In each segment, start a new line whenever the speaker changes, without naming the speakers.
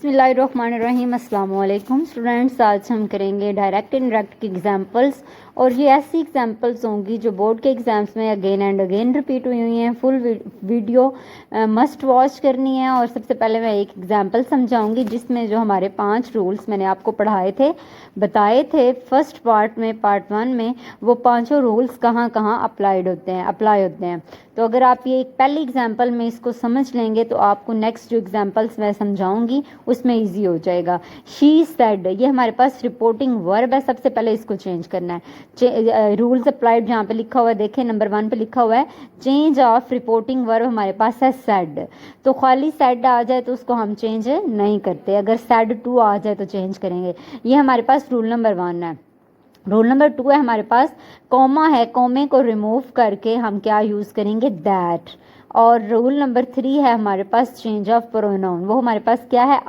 बिस्मिल्लाहिर्रहमानिर्रहीम अस्सलाम वालेकुम स्टूडेंट्स। आज हम करेंगे डायरेक्ट इनडायरेक्ट की एग्जांपल्स और ये ऐसी एग्जांपल्स होंगी जो बोर्ड के एग्जाम्स में अगेन एंड अगेन रिपीट हुई हुई हैं। फुल वीडियो मस्ट वॉच करनी है। और सबसे पहले मैं एक एग्जांपल समझाऊंगी जिसमें जो हमारे 5 रूल्स मैंने आपको पढ़ाए थे, बताए थे फर्स्ट पार्ट में, पार्ट 1 में, वो पांचों रूल्स कहाँ कहाँ अप्लाई होते हैं। तो अगर आप ये एक पहली एग्जांपल में इसको समझ लेंगे तो आपको नेक्स्ट जो एग्जांपल्स मैं समझाऊंगी उसमें इजी हो जाएगा। शी सेड, ये हमारे पास रिपोर्टिंग वर्ब है। सबसे पहले इसको चेंज करना है। रूल्स अप्लाइड जहाँ पे लिखा हुआ है, देखें नंबर 1 पे लिखा हुआ है चेंज ऑफ रिपोर्टिंग वर्ब, हमारे पास है सेड। तो खाली सेड आ जाए तो उसको हम चेंज नहीं करते, अगर सेड टू आ जाए तो चेंज करेंगे। ये हमारे पास रूल नंबर 1 है। रूल नंबर 2 है हमारे पास कॉमा है, कॉमे को रिमूव करके हम क्या यूज़ करेंगे, दैट। और रूल नंबर 3 है हमारे पास चेंज ऑफ प्रोनाउन, वो हमारे पास क्या है,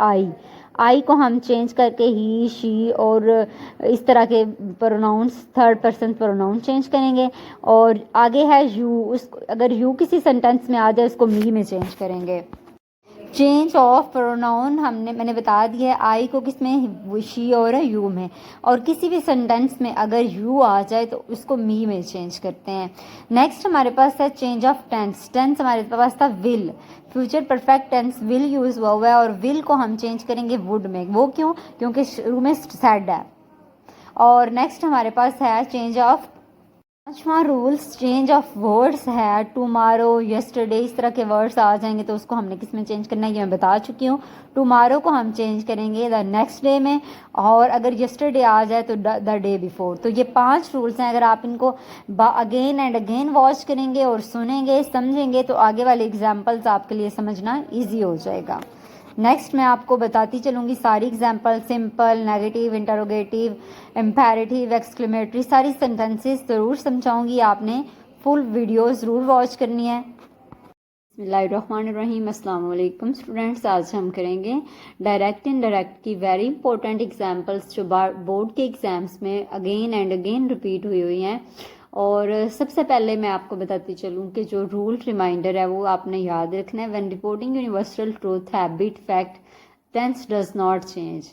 आई को हम चेंज करके ही, शी और इस तरह के pronouns, third person pronoun change करेंगे। और आगे है यू, उसको अगर यू किसी सेंटेंस में आ जाए उसको मी में चेंज करेंगे। चेंज ऑफ प्रोनाउन मैंने बता दिया है, आई को किस में, शी और यू में। और किसी भी सेंटेंस में अगर यू आ जाए तो उसको मी में चेंज करते हैं। नेक्स्ट हमारे पास है चेंज ऑफ टेंस। टेंस हमारे पास था will, future perfect tense will use हुआ है और विल को हम चेंज करेंगे वुड में। वो क्यों, क्योंकि शुरू में सेड है। और नेक्स्ट हमारे पास है चेंज ऑफ, पांचवा रूल्स चेंज ऑफ वर्ड्स है। टुमारो, यस्टरडे, इस तरह के वर्ड्स आ जाएंगे तो उसको हमने किस में चेंज करना है, ये मैं बता चुकी हूँ। टुमारो को हम चेंज करेंगे द नेक्स्ट डे में, और अगर यस्टरडे आ जाए तो द डे बिफोर। तो ये 5 रूल्स हैं, अगर आप इनको अगेन एंड अगेन वॉच करेंगे और सुनेंगे, समझेंगे तो आगे वाले एग्जाम्पल्स आपके लिए समझना ईजी हो जाएगा। नेक्स्ट मैं आपको बताती चलूँगी सारी example, simple, negative, interrogative, imperative, exclamatory, सारी सेंटेंसेस ज़रूर समझाऊंगी। आपने फुल वीडियो ज़रूर वॉच करनी है। बिस्मिल्लाहिर्रहमानिर्रहीम, अस्सलाम वालेकुम स्टूडेंट्स। आज हम करेंगे डायरेक्ट इनडायरेक्ट की वेरी इंपॉर्टेंट एग्जाम्पल्स जो बोर्ड के एग्जाम्स में अगेन एंड अगेन रिपीट हुई हैं। और सबसे पहले मैं आपको बताती चलूँ कि जो रूल रिमाइंडर है वो आपने याद रखना है। When reporting universal truth, habit, fact, tense does not change.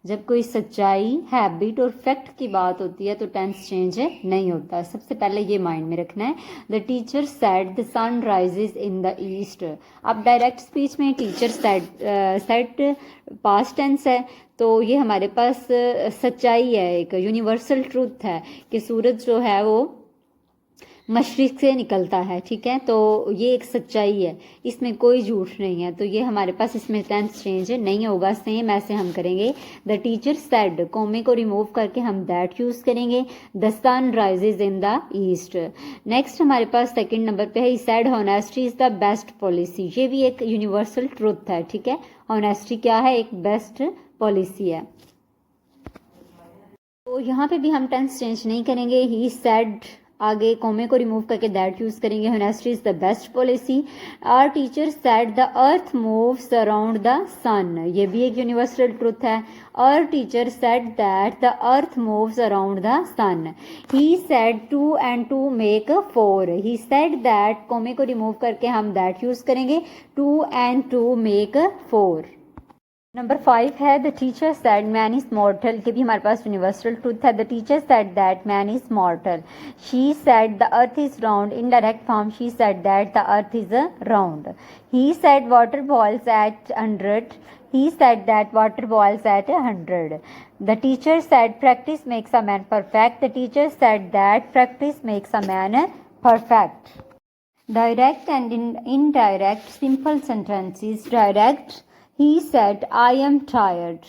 जब कोई सच्चाई, हैबिट और फैक्ट की बात होती है तो टेंस चेंज नहीं होता। सबसे पहले ये माइंड में रखना है। The teacher said the sun rises in the east. अब डायरेक्ट स्पीच में टीचर सेड पास्ट टेंस है, तो ये हमारे पास सच्चाई है, एक यूनिवर्सल ट्रूथ है कि सूरज जो है वो मशरिक से निकलता है, ठीक है। तो ये एक सच्चाई है, इसमें कोई झूठ नहीं है। तो ये हमारे पास इसमें टेंस चेंज नहीं होगा। सेम ऐसे हम करेंगे। द टीचर सेड, कोमे को रिमूव करके हम दैट यूज करेंगे। The sun rises in the east. Next हमारे पास सेकंड नंबर पे है, he said honesty is the best policy. ये भी एक यूनिवर्सल ट्रुथ है, ठीक है। होनेस्टी क्या है, एक बेस्ट पॉलिसी है। तो यहाँ पे भी हम टेंस चेंज नहीं करेंगे। ही सेड, आगे कोमे को रिमूव करके दैट यूज करेंगे। Honesty is the best policy. Our teacher said the earth moves around the sun. ये भी एक यूनिवर्सल ट्रुथ है। Our teacher said that the earth moves around the sun. He said 2 and 2 make 4। He said that, comma को remove करके हम that use करेंगे। 2 and 2 make 4। Number 5 है the teacher said man is mortal. ये भी हमारे पास यूनिवर्सल ट्रूथ है। The teacher said that man is mortal. She said the earth is round. Indirect form, she said that the earth is round. He said water boils at 100। He said that water boils at 100। The teacher said practice makes a man perfect. The teacher said that practice makes a man perfect. Direct and indirect simple sentences. Direct, he said I am tired.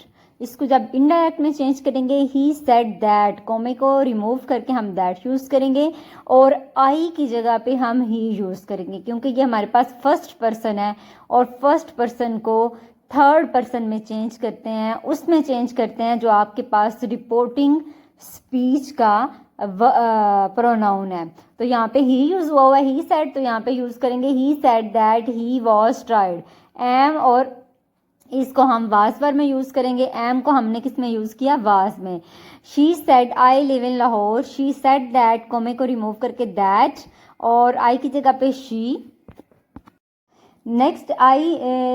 इसको जब indirect में change करेंगे, he said that, comma को remove करके हम that use करेंगे और I की जगह पे हम ही यूज करेंगे, क्योंकि ये हमारे पास फर्स्ट पर्सन है और फर्स्ट पर्सन को थर्ड पर्सन में चेंज करते हैं, उसमें चेंज करते हैं जो आपके पास रिपोर्टिंग स्पीच का प्रोनाउन है। तो यहाँ पे ही यूज हुआ है, ही सेड, तो यहाँ पे यूज करेंगे he said that he was tired. Am और इसको हम वाज वर्ब में यूज करेंगे। एम को हमने किस में यूज किया, वाज में। She said I live in Lahore. She said that, comma को रिमूव करके दैट और आई की जगह पे she. Next I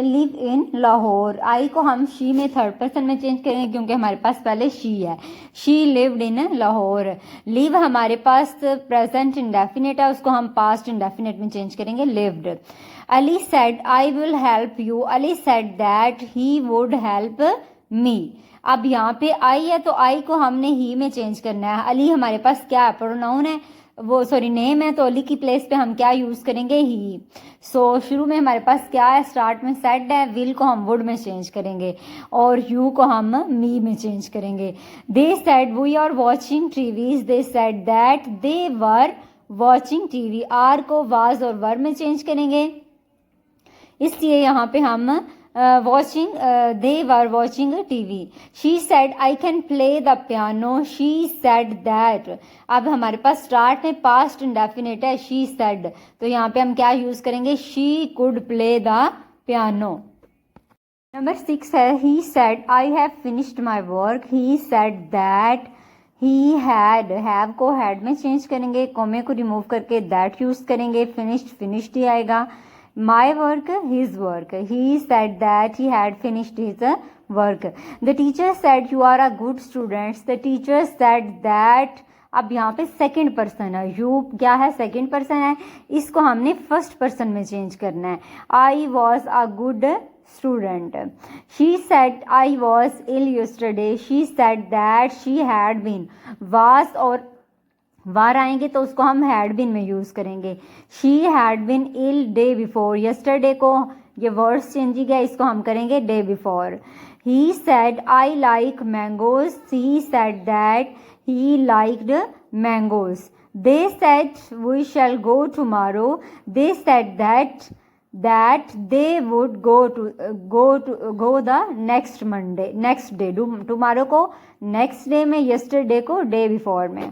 live in Lahore, I को हम शी में थर्ड पर्सन में चेंज करेंगे क्योंकि हमारे पास पहले शी है। She lived in Lahore. Live हमारे पास प्रेजेंट इंडेफिनिट है, उसको हम पास्ट इंडेफिनिट में चेंज करेंगे lived. Ali said I will help you, Ali said that he would help me. अब यहाँ पे आई है तो आई को हमने ही में चेंज करना है। अली हमारे पास क्या है, प्रोनाउन है, वो सॉरी नेम है, तो अली की प्लेस पे हम क्या यूज करेंगे, ही। सो शुरू में हमारे पास क्या है, स्टार्ट में सेड है, विल को हम वुड में चेंज करेंगे और यू को हम मी में चेंज करेंगे। They said we are watching TVs, they said that they were watching TV. Are को वाज और वर में चेंज करेंगे, इसलिए यहाँ पे हम watching they were watching TV. She said I can play the piano, she said that. अब हमारे पास स्टार्ट में पास्ट इंडेफिनिट है, शी सेड, तो यहाँ पे हम क्या यूज करेंगे, she could play the piano. Number 6 है he said I have finished my work, he said that he had, have को हैड में चेंज करेंगे, कोमे को रिमूव करके दैट यूज करेंगे, फिनिश्ड ही आएगा। My work, his work. He said that he had finished his work. The teacher said you are a good student. The teacher said that, अब यहाँ पे सेकेंड पर्सन है, you क्या है, second person है, इसको हमने फर्स्ट पर्सन में चेंज करना है। I was a good student. She said I was ill yesterday. She said that she had been. Was और वार आएंगे तो उसको हम हैड बिन में यूज करेंगे। She had been ill day before, yesterday को ये वर्ड्स चेंजिंग है, इसको हम करेंगे day before. He said I like mangoes, he said that he liked mangoes. They said we shall go tomorrow, they said that they would go the next day। Tomorrow को next day में, yesterday को day before में।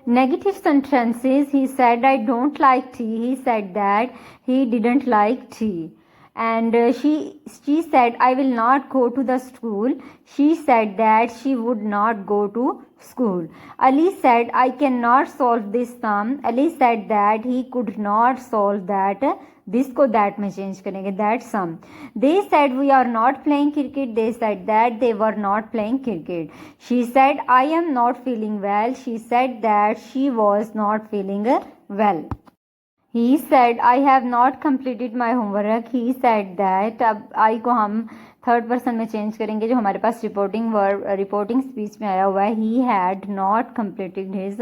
Negative sentences, he said I don't like tea, he said that he didn't like tea, and she said I will not go to the school, she said that she would not go to school। Ali said I cannot solve this sum, Ali said that he could not solve that, this को that में change करेंगे, that sum. They said we are not playing cricket, they said that they were not playing cricket. She said I am not feeling well, she said that she was not feeling well. He said I have not completed my homework, he said that। अब आई को हम third person में change करेंगे, जो हमारे पास reporting speech में आया हुआ है, he had not completed his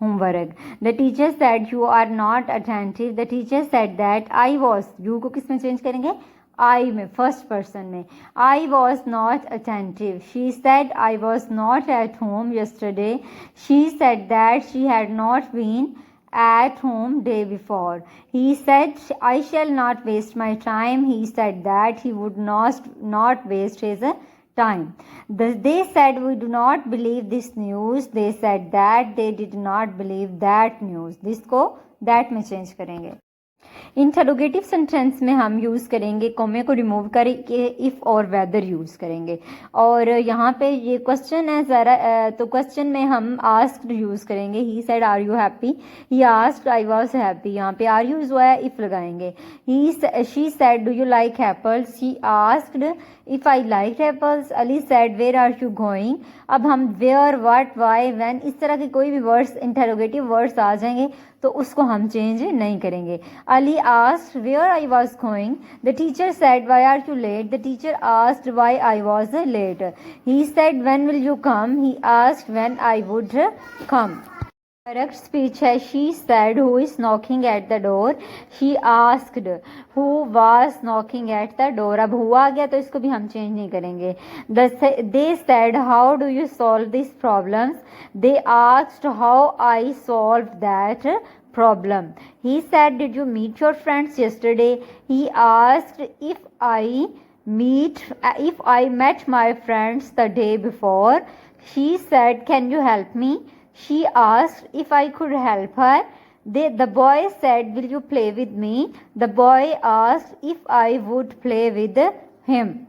homework। The teacher said you are not attentive, the teacher said that I was, you को किस में चेंज करेंगे, आई में, फर्स्ट पर्सन में। I was not attentive, she said I was not at home yesterday, she said that she had not been at home day before। He said I shall not waste my time, he said that he would not waste his time। They said we do not believe this news, they said that they did not believe that news। this को that में change करेंगे। Interrogative sentence में हम use करेंगे, कॉमे को remove करके if और weather use करेंगे। और यहाँ पे ये क्वेश्चन है ज़रा, तो क्वेश्चन में हम आस्क्ड यूज़ करेंगे। He said are you happy, he asked I was happy. यहाँ पे आर यूज़ हुआ है, इफ़ लगाएंगे। She said do you like apples, he asked if I like apples. Ali said where are you going. अब हम where, what, why, when, इस तरह के कोई भी वर्ड्स, इंटरोगेटिव वर्ड्स आ जाएंगे तो उसको हम चेंज नहीं करेंगे। Ali asked where I was going, the teacher said why are you late, the teacher asked why I was late. He said when will you come, he asked when I would come. Correct speech है she said who is knocking at the door, she asked who was knocking at the door. अब हुआ आ गया तो इसको भी हम change नहीं करेंगे। They said how do you solve this problems, they asked how I solve that problem। He said did you meet your friends yesterday, he asked if I met my friends the day before। She said can you help me, she asked if I could help her। The boy said will you play with me, the boy asked if I would play with him।